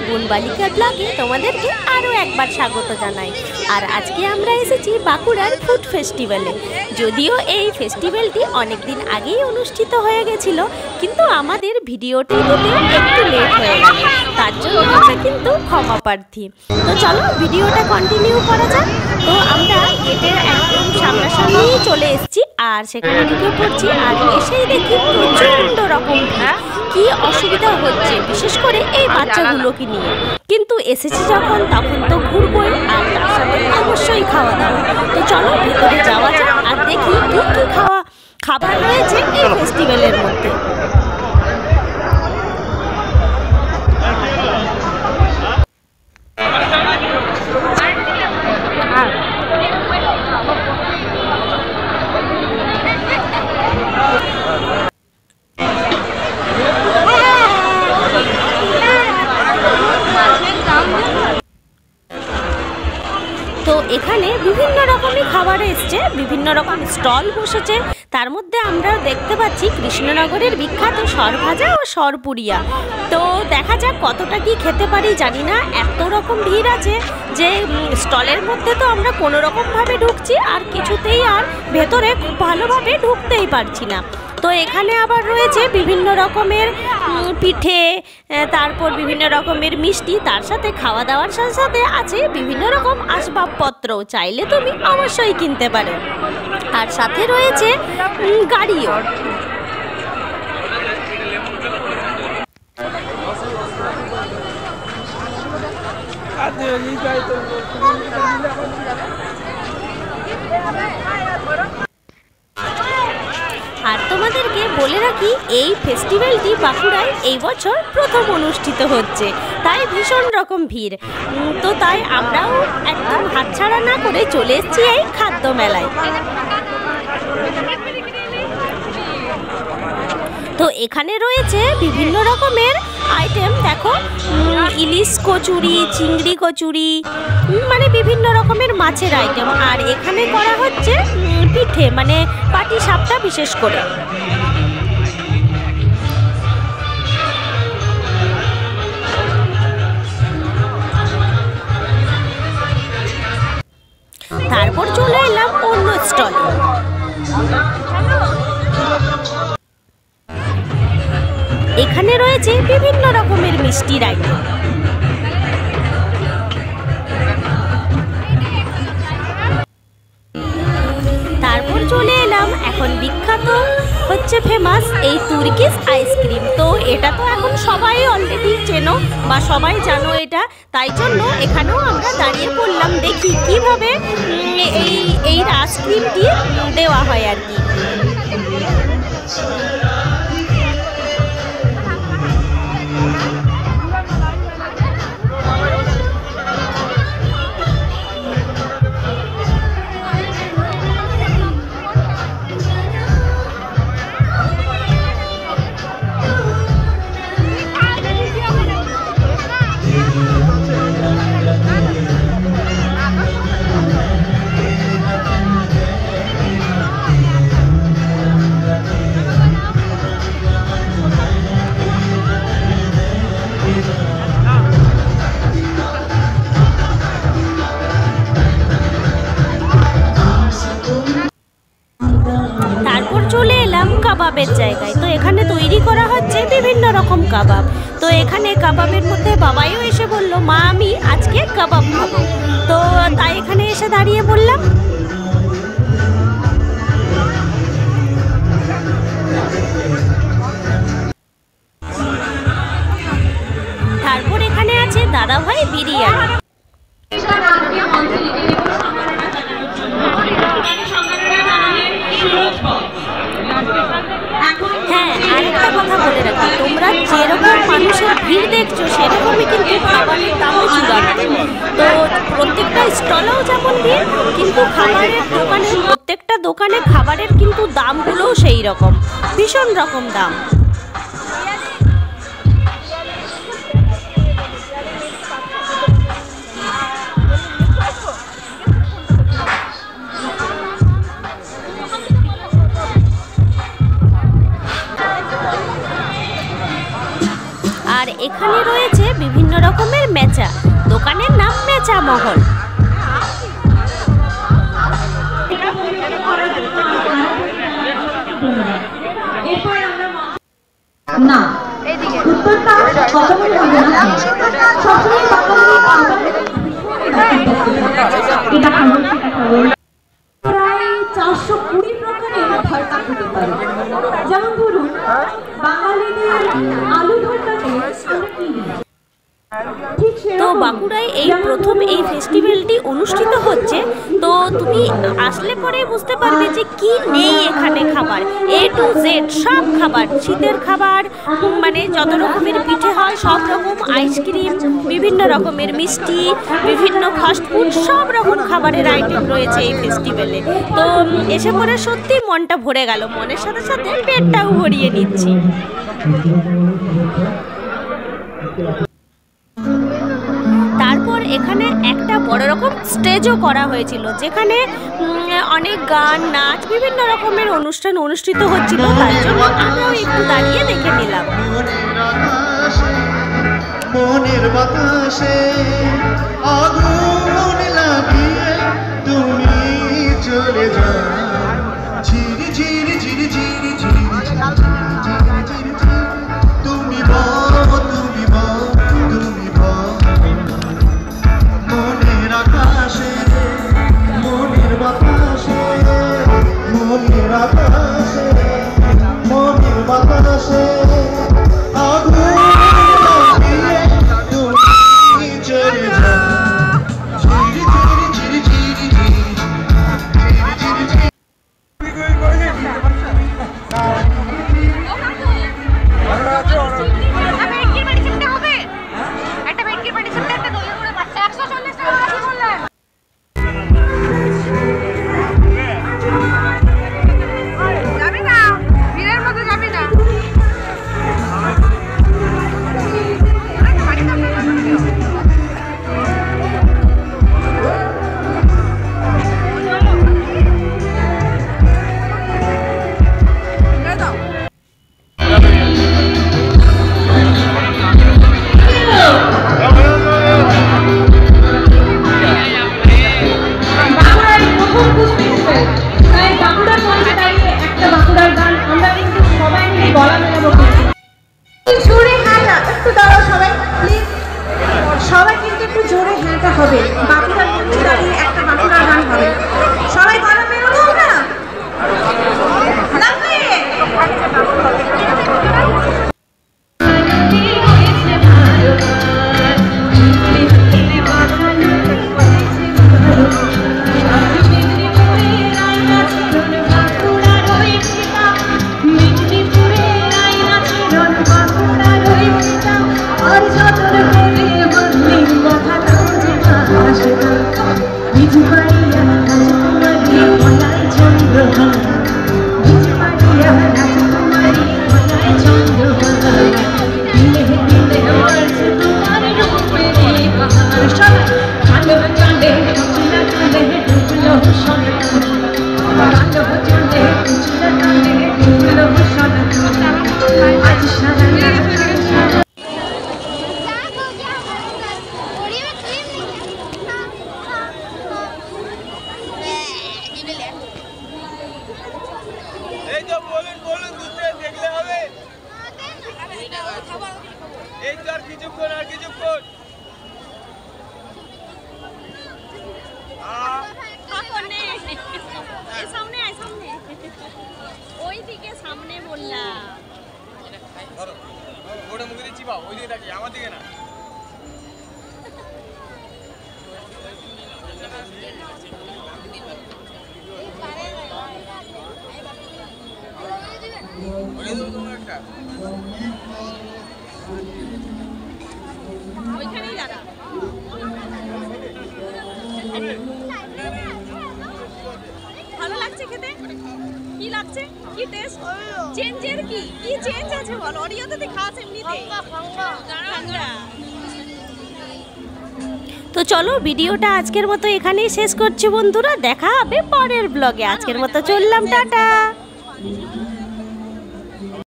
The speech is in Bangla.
গুণবালিকা ব্লগে তোমাদেরকে আরও একবার স্বাগত জানাই। আর আজকে আমরা এসেছি বাঁকুড়ার ফুড ফেস্টিভ্যালে। যদিও এই ফেস্টিভ্যালটি অনেক দিন আগেই অনুষ্ঠিত হয়ে গেছিল, কিন্তু আমাদের ভিডিওটি দিতে একটু লেট হয়ে গেল, তার জন্য আমরা কিন্তু ক্ষমা প্রার্থী। তো চলো ভিডিওটা কন্টিনিউ করা যাক। তো আমরা গেটের একদম সামনাসামনি চলে এসেছি আর সেখানে ঢুকে পড়ছি, আর এসেই দেখি প্রচণ্ড রকম কি অসুবিধা হচ্ছে, বিশেষ করে এই বাচ্চাগুলোকে নিয়ে। কিন্তু এসেছি যখন তখন তো ঘুরবই, আর তার সাথে অবশ্যই খাওয়া দাওয়া। তো চলো ভিতরে যাওয়া যাক আর দেখি কি কি খাবার রয়েছে এই ফেস্টিভ্যালের মধ্যে। তো এখানে বিভিন্ন রকমের খাবার এসছে, বিভিন্ন রকম স্টল বসেছে। তার মধ্যে আমরা দেখতে পাচ্ছি কৃষ্ণনগরের বিখ্যাত সরভাজা ও সরপুরিয়া। তো দেখা যাক কতটা কি খেতে পারি জানি না, এত রকম ভিড় আছে যে স্টলের মধ্যে তো আমরা কোনো রকমভাবে ঢুকছি আর কিছুতেই আর ভেতরে খুব ভালোভাবে ঢুকতেই পারছি না। তো এখানে আবার রয়েছে বিভিন্ন রকমের পিঠে, তারপর বিভিন্ন রকমের মিষ্টি, তার সাথে খাওয়া দাওয়ার সাথে সাথে আছে বিভিন্ন রকম আসবাবপত্র, চাইলে তুমি অবশ্যই কিনতে পারো। আর সাথে রয়েছে গাড়িও। আর তোমাদেরকে বলে রাখি, এই ফেস্টিভ্যালটি বাঁকুড়ায় এই বছর প্রথম অনুষ্ঠিত হচ্ছে, তাই ভীষণ রকম ভিড়। তো তাই আমরাও একদম হাতছাড়া না করে চলে এসেছি এই খাদ্য মেলায়। তো এখানে রয়েছে বিভিন্ন রকমের আইটেম, দেখো ইলিশ কচুরি, চিংড়ি কচুরি, মানে বিভিন্ন রকমের মাছের আইটেম। আর এখানে করা হচ্ছে পিঠে, মানে পাটি সাপটা বিশেষ করে। তারপর চলে এলাম অন্য স্টলে। এখানে রয়েছে বিভিন্ন রকমের মিষ্টির আইটেম। তারপর চলে এলাম এখন বিখ্যাত হচ্ছে ফেমাস এই তুর্কিশ আইসক্রিম। তো এটা তো এখন সবাই অলরেডি চেনো বা সবাই জানো এটা, তাই জন্য এখানেও আমরা দাঁড়িয়ে পড়লাম, দেখি কিভাবে এই আইসক্রিমটি দেওয়া হয় আর কি। তারপর চলে এলাম কাবাবের জায়গায়। তো এখানে তৈরি করা হচ্ছে বিভিন্ন রকম কাবাব। তো এখানে কাবাবের মধ্যে বাবাইও এসে বলল, মা আমি আজকে কাবাব খাবো। তো তাই এখানে এসে দাঁড়িয়ে বললাম। তারপর এখানে আছে দাদাভাই বিরিয়ানি। হ্যাঁ, আরেকটা কথা বলে রাখি, তোমরা যেরকম মানুষের ভিড় দেখছো সেরকমই কিন্তু খাবারের দামও চূড়ান্ত। তো প্রত্যেকটা স্টলেও যেমন ভিড়, কিন্তু খাবারের দোকানে প্রত্যেকটা দোকানে খাবারের কিন্তু দামগুলোও সেই রকম, ভীষণ রকম দাম। আর এখানে এখানে রয়েছে বিভিন্ন রকমের মেচা, দোকানের নাম মেচা মহল। না উত্তরটা কখনোই হবে না, সবসময় প্রায় 420 প্রকারের ভর্তা খেতে পারে। যেমন ধরুন বাঙালিদের আলু ভর্তাকে আমরা কি দিই। তো বাঁকুড়ায় এই প্রথম এই ফেস্টিভ্যালটি অনুষ্ঠিত হচ্ছে। তো তুমি আসলে পরে বুঝতে পারবে যে কি নেই এখানে খাবার, A to Z সব খাবার, শীতের খাবার, মানে যত রকমের পিঠে হয় সব রকম, আইসক্রিম, বিভিন্ন রকমের মিষ্টি, বিভিন্ন ফাস্টফুড, সব রকম খাবারের আইটেম রয়েছে এই ফেস্টিভ্যালে। তো এসে পরে সত্যি মনটা ভরে গেল, মনের সাথে সাথে পেটটাও ভরিয়ে নিচ্ছি। তারপর এখানে একটা বড় রকম স্টেজও করা হয়েছিল, যেখানে অনেক গান, নাচ, বিভিন্ন রকমের অনুষ্ঠান অনুষ্ঠিত হচ্ছিল। তার জন্য আমরাও একটু দাঁড়িয়ে দেখে নিলাম। মনের বাতাসে আগুন লাগিয়ে তুমি চলে যাও, ঝিরি ঝিরি ঝিরি ঝিরি ঝিরি ঝিরি, তুমি বল তুমি বল তুমি বল, মনের আকাশে মনের বাতাসে মনের আকাশে মনের বাতাসে আগুন লাগিয়ে তুমি চলে যাও, ঝিরি ঝিরি ঝিরি ঝিরি ঝিরি ঝিরি ঝিরি। সবাই কিন্তু একটু জোরে হ্যাঁটা হবে, বাঁকুড়ার মঞ্চে দাঁড়িয়ে একটা বাঁকুড়ার গান হবে। সবাই গলা বেরোনো না সামনে বললাম ওটা মুখে দিচ্ছি, বা ওই দিকে থাকি আমার দিকে না। ওইখানেই দাঁড়া। ভালো লাগছে খেতে? কি লাগছে? কি টেস্ট? চেঞ্জের কি কি চেঞ্জ আছে বল? অরিয়তে তুই খাস এমনিতে? তো চলো ভিডিওটা আজকের মতো এখানেই শেষ করছি বন্ধুরা, দেখা হবে পরের ব্লগে। আজকের মতো চললাম, টাটা।